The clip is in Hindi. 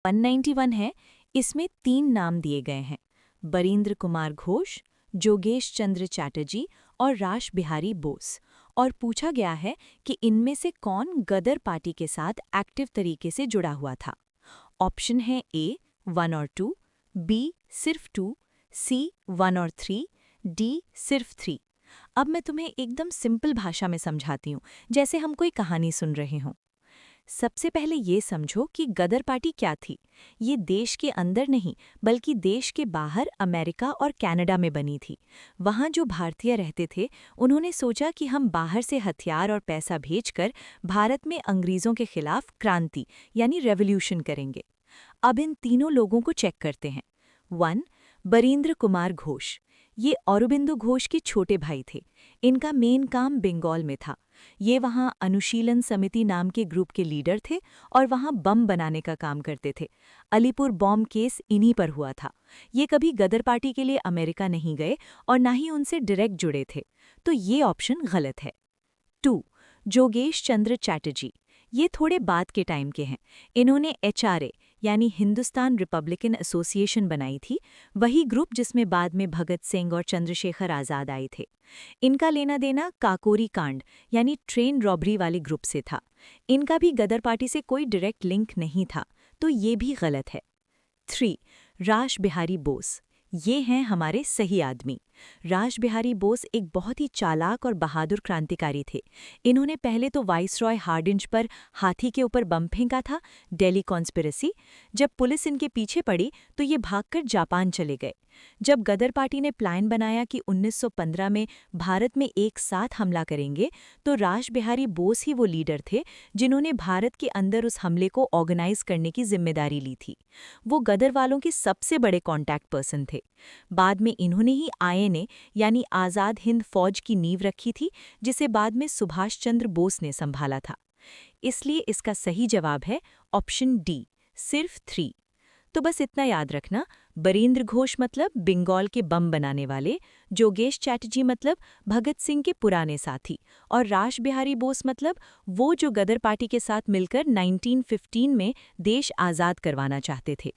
191 है। इसमें 3 नाम दिए गए हैं, बरींद्र कुमार घोष, जोगेश चंद्र चैटर्जी और रास बिहारी बोस। और पूछा गया है कि इनमें से कौन गदर पार्टी के साथ एक्टिव तरीके से जुड़ा हुआ था। ऑप्शन है ए 1 और 2, बी सिर्फ 2, सी 1 और 3, डी सिर्फ 3। अब मैं तुम्हें एकदम सिंपल भाषा में समझाती हूँ, जैसे हम कोई कहानी सुन रहे हों। सबसे पहले ये समझो कि गदर पार्टी क्या थी। ये देश के अंदर नहीं, बल्कि देश के बाहर अमेरिका और कनाडा में बनी थी। वहाँ जो भारतीय रहते थे, उन्होंने सोचा कि हम बाहर से हथियार और पैसा भेजकर भारत में अंग्रेज़ों के खिलाफ क्रांति यानी रेवोल्यूशन करेंगे। अब इन तीनों लोगों को चेक करते हैं। 1. बरींद्र कुमार घोष। ये औरोबिंदो घोष के छोटे भाई थे। इनका मेन काम बंगाल में था। ये वहाँ अनुशीलन समिति नाम के ग्रुप के लीडर थे और वहाँ बम बनाने का काम करते थे। अलीपुर बॉम्ब केस इन्हीं पर हुआ था। ये कभी गदर पार्टी के लिए अमेरिका नहीं गए और ना ही उनसे डायरेक्ट जुड़े थे, तो ये ऑप्शन गलत है। 2. जोगेश चंद्र चैटर्जी। ये थोड़े बाद के टाइम के हैं। इन्होंने एचआरए यानी हिंदुस्तान रिपब्लिकन एसोसिएशन बनाई थी, वही ग्रुप जिसमें बाद में भगत सिंह और चंद्रशेखर आज़ाद आए थे। इनका लेना देना काकोरी कांड यानी ट्रेन रॉबरी वाले ग्रुप से था। इनका भी गदर पार्टी से कोई डायरेक्ट लिंक नहीं था, तो ये भी गलत है। 3. रास बिहारी बोस। ये हैं हमारे सही आदमी। रास बिहारी बोस एक बहुत ही चालाक और बहादुर क्रांतिकारी थे। इन्होंने पहले तो वाइसरॉय हार्डिंज पर हाथी के ऊपर बम फेंका था, दिल्ली कॉन्स्पिरेसी। जब पुलिस इनके पीछे पड़ी तो ये भागकर जापान चले गए। जब गदर पार्टी ने प्लान बनाया कि 1915 में भारत में एक साथ हमला करेंगे, तो रास बिहारी बोस ही वो लीडर थे जिन्होंने भारत के अंदर उस हमले को ऑर्गेनाइज करने की जिम्मेदारी ली थी। वो गदर वालों के सबसे बड़े कॉन्टैक्ट पर्सन थे। बाद में इन्होंने ही आईएनए यानी आज़ाद हिंद फौज की नींव रखी थी, जिसे बाद में सुभाष चंद्र बोस ने संभाला था। इसलिए इसका सही जवाब है ऑप्शन डी, सिर्फ 3। तो बस इतना याद रखना, बरींद्र घोष मतलब बंगाल के बम बनाने वाले, जोगेश चैटर्जी मतलब भगत सिंह के पुराने साथी, और रास बिहारी बोस मतलब वो जो गदर पार्टी के साथ मिलकर 1915 में देश आज़ाद करवाना चाहते थे।